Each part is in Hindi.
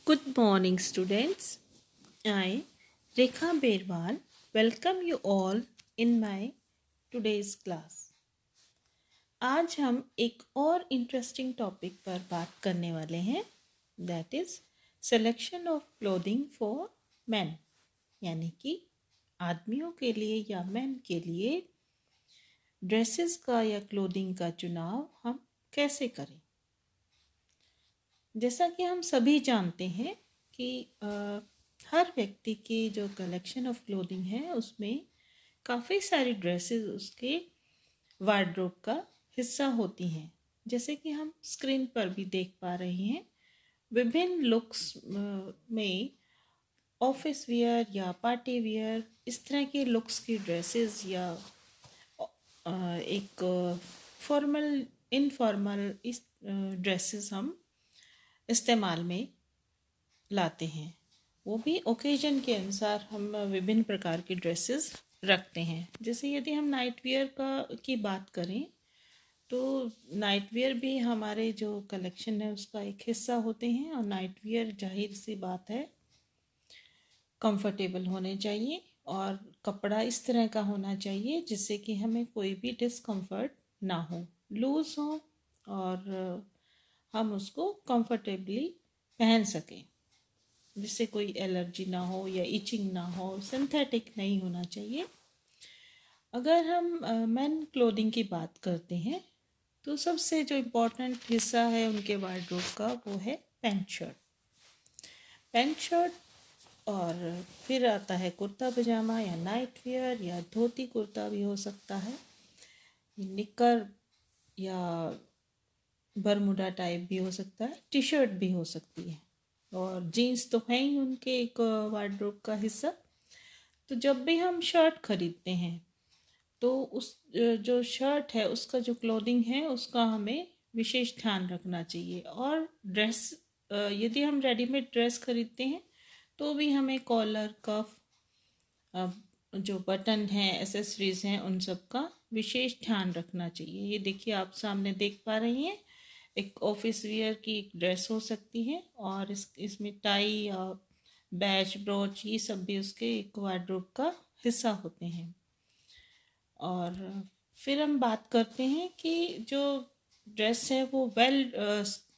Good morning, students. I, Rekha Berwal, welcome you all in my today's class. आज हम एक और इंटरेस्टिंग टॉपिक पर बात करने वाले हैं, that is selection of clothing for man, यानी कि आदमियों के लिए या मैन के लिए ड्रेसेस का या क्लोथिंग का चुनाव हम कैसे करें। जैसा कि हम सभी जानते हैं कि हर व्यक्ति की जो कलेक्शन ऑफ क्लोथिंग है उसमें काफ़ी सारी ड्रेसेस उसके वार्डरोब का हिस्सा होती हैं। जैसे कि हम स्क्रीन पर भी देख पा रहे हैं, विभिन्न लुक्स में ऑफिस वियर या पार्टी वियर इस तरह के लुक्स की ड्रेसेस या एक फॉर्मल इनफॉर्मल इस ड्रेसेस हम इस्तेमाल में लाते हैं। वो भी ओकेजन के अनुसार हम विभिन्न प्रकार की ड्रेसेस रखते हैं। जैसे यदि हम नाइट वियर की बात करें तो नाइट वियर भी हमारे जो कलेक्शन है उसका एक हिस्सा होते हैं, और नाइट वियर जाहिर सी बात है कंफर्टेबल होने चाहिए और कपड़ा इस तरह का होना चाहिए जिससे कि हमें कोई भी डिस्कम्फर्ट ना हो, लूज़ हो और हम उसको कंफर्टेबली पहन सकें, जिससे कोई एलर्जी ना हो या इचिंग ना हो, सिंथेटिक नहीं होना चाहिए। अगर हम मेन क्लोथिंग की बात करते हैं तो सबसे जो इम्पोर्टेंट हिस्सा है उनके वार्डरोब का वो है पैंट शर्ट, और फिर आता है कुर्ता पजामा या नाइट वियर या धोती कुर्ता भी हो सकता है, निकर या बरमुडा टाइप भी हो सकता है, टी शर्ट भी हो सकती है, और जीन्स तो है ही उनके एक वार्डरोब का हिस्सा। तो जब भी हम शर्ट खरीदते हैं तो उस जो शर्ट है उसका जो क्लोथिंग है उसका हमें विशेष ध्यान रखना चाहिए। और ड्रेस यदि हम रेडीमेड ड्रेस खरीदते हैं तो भी हमें कॉलर कफ जो बटन है एसेसरीज हैं उन सब का विशेष ध्यान रखना चाहिए। ये देखिए आप सामने देख पा रही हैं, एक ऑफिस वियर की एक ड्रेस हो सकती है और इसमें टाई या बैच ब्रोच ये सब भी उसके एक वार्डरोब का हिस्सा होते हैं। और फिर हम बात करते हैं कि जो ड्रेस है वो वेल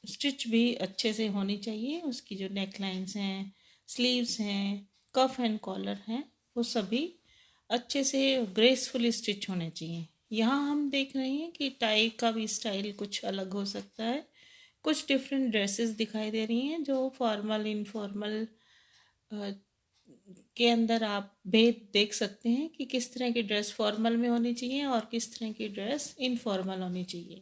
स्टिच भी अच्छे से होनी चाहिए, उसकी जो नेक लाइन्स हैं, स्लीव्स हैं, कफ एंड कॉलर हैं, वो सभी अच्छे से ग्रेसफुली स्टिच होने चाहिए। यहाँ हम देख रहे हैं कि टाई का भी स्टाइल कुछ अलग हो सकता है, कुछ डिफरेंट ड्रेसेस दिखाई दे रही हैं जो फॉर्मल इनफॉर्मल के अंदर आप भेद देख सकते हैं कि किस तरह की ड्रेस फॉर्मल में होनी चाहिए और किस तरह की ड्रेस इनफॉर्मल होनी चाहिए।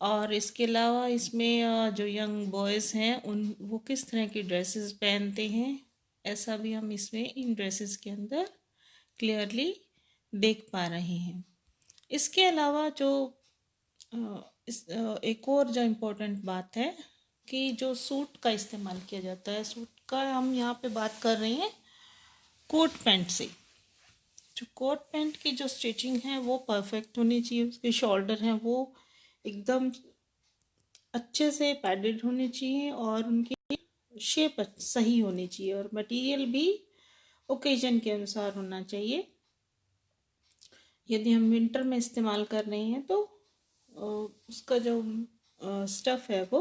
और इसके अलावा इसमें जो यंग बॉयज़ हैं उन वो किस तरह की ड्रेसेस पहनते हैं, ऐसा भी हम इसमें इन ड्रेसेस के अंदर क्लियरली देख पा रहे हैं। इसके अलावा जो एक और जो इम्पोर्टेंट बात है कि जो सूट का इस्तेमाल किया जाता है, सूट का हम यहाँ पे बात कर रहे हैं कोट पैंट से। जो कोट पैंट की जो स्टिचिंग है वो परफेक्ट होनी चाहिए, उसके शोल्डर हैं वो एकदम अच्छे से पैडेड होने चाहिए और उनकी शेप सही होनी चाहिए, और मटेरियल भी ओकेजन के अनुसार होना चाहिए। यदि हम विंटर में इस्तेमाल कर रहे हैं तो उसका जो स्टफ़ है वो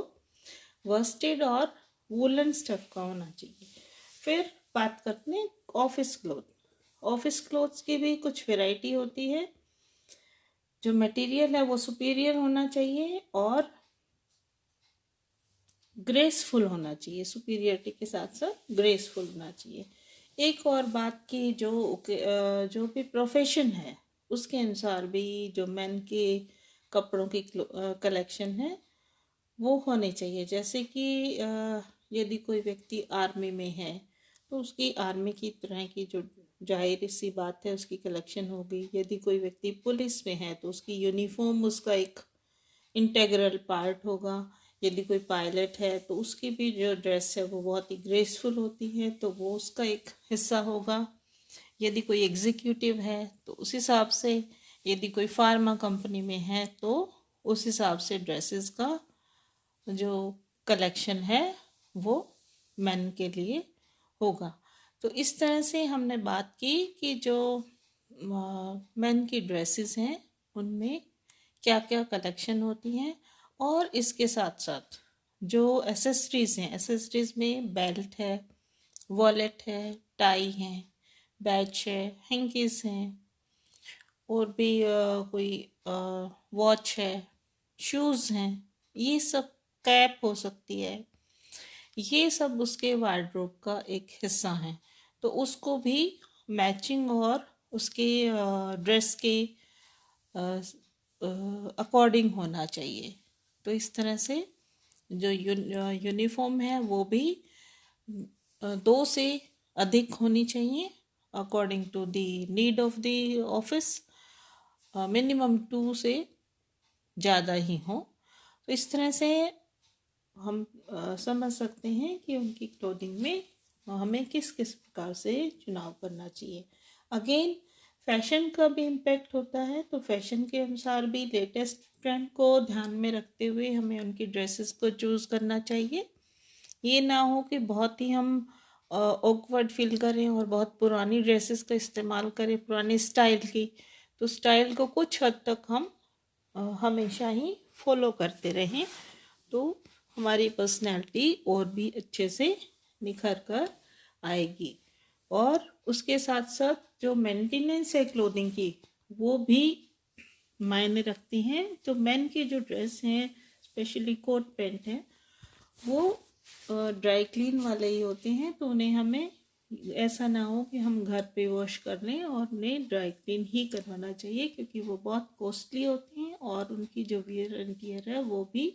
वर्स्टेड और वूलन स्टफ़ का होना चाहिए। फिर बात करते हैं ऑफिस क्लोथ्स की भी कुछ वैरायटी होती है। जो मटेरियल है वो सुपीरियर होना चाहिए और ग्रेसफुल होना चाहिए, सुपीरियरिटी के साथ साथ ग्रेसफुल होना चाहिए। एक और बात की जो भी प्रोफेशन है उसके अनुसार भी जो मेन के कपड़ों की कलेक्शन है वो होने चाहिए। जैसे कि यदि कोई व्यक्ति आर्मी में है तो उसकी आर्मी की तरह की जो जाहिर सी बात है उसकी कलेक्शन होगी। यदि कोई व्यक्ति पुलिस में है तो उसकी यूनिफॉर्म उसका एक इंटेग्रल पार्ट होगा। यदि कोई पायलट है तो उसकी भी जो ड्रेस है वो बहुत ही ग्रेसफुल होती है, तो वो उसका एक हिस्सा होगा। यदि कोई एग्जीक्यूटिव है तो उस हिसाब से, यदि कोई फार्मा कंपनी में है तो उस हिसाब से ड्रेसेस का जो कलेक्शन है वो मेन के लिए होगा। तो इस तरह से हमने बात की कि जो मेन की ड्रेसेस हैं उनमें क्या क्या कलेक्शन होती हैं, और इसके साथ साथ जो एसेसरीज हैं, एसेसरीज में बेल्ट है, वॉलेट है, टाई है, बैच है, हैंकीज हैं, और भी कोई वॉच है, शूज़ हैं, ये सब, कैप हो सकती है, ये सब उसके वार्डरोब का एक हिस्सा है। तो उसको भी मैचिंग और उसके ड्रेस के अकॉर्डिंग होना चाहिए। तो इस तरह से जो यूनिफॉर्म है वो भी 2 से अधिक होनी चाहिए according to the need of the office, minimum 2 से ज़्यादा ही हो। तो इस तरह से हम समझ सकते हैं कि उनकी क्लोथिंग में हमें किस किस प्रकार से चुनाव करना चाहिए। अगेन फैशन का भी इम्पेक्ट होता है, तो फैशन के अनुसार भी लेटेस्ट ट्रेंड को ध्यान में रखते हुए हमें उनकी ड्रेसेस को चूज़ करना चाहिए। ये ना हो कि बहुत ही हम ऑकवर्ड फील करें और बहुत पुरानी ड्रेसेस का इस्तेमाल करें, पुरानी स्टाइल की। तो स्टाइल को कुछ हद तक हम हमेशा ही फॉलो करते रहें, तो हमारी पर्सनैलिटी और भी अच्छे से निखर कर आएगी। और उसके साथ साथ जो मेंटेनेंस है क्लोथिंग की, वो भी मायने रखती हैं। तो मेन की जो ड्रेस हैं, स्पेशली कोट पैंट है, वो ड्राई क्लीन वाले ही होते हैं। तो उन्हें हमें ऐसा ना हो कि हम घर पे वॉश कर लें, और उन्हें ड्राई क्लीन ही करवाना चाहिए, क्योंकि वो बहुत कॉस्टली होती हैं और उनकी जो वियर एंड टियर है वो भी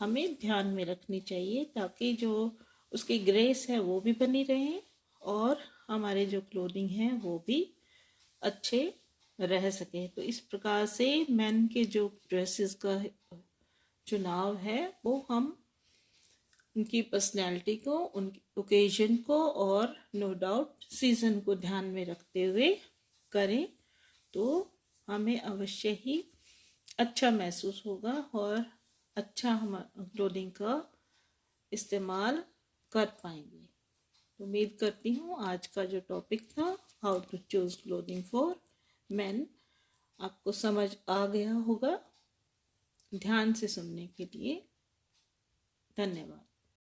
हमें ध्यान में रखनी चाहिए, ताकि जो उसकी ग्रेस है वो भी बनी रहे और हमारे जो क्लोथिंग है वो भी अच्छे रह सके। तो इस प्रकार से मेन के जो ड्रेसेस का चुनाव है वो हम उनकी पर्सनैलिटी को, उनकी ओकेजन को और नो डाउट सीज़न को ध्यान में रखते हुए करें, तो हमें अवश्य ही अच्छा महसूस होगा और अच्छा हम क्लोथिंग का इस्तेमाल कर पाएंगे। तो उम्मीद करती हूँ आज का जो टॉपिक था, how to choose clothing for men, आपको समझ आ गया होगा। ध्यान से सुनने के लिए धन्यवाद।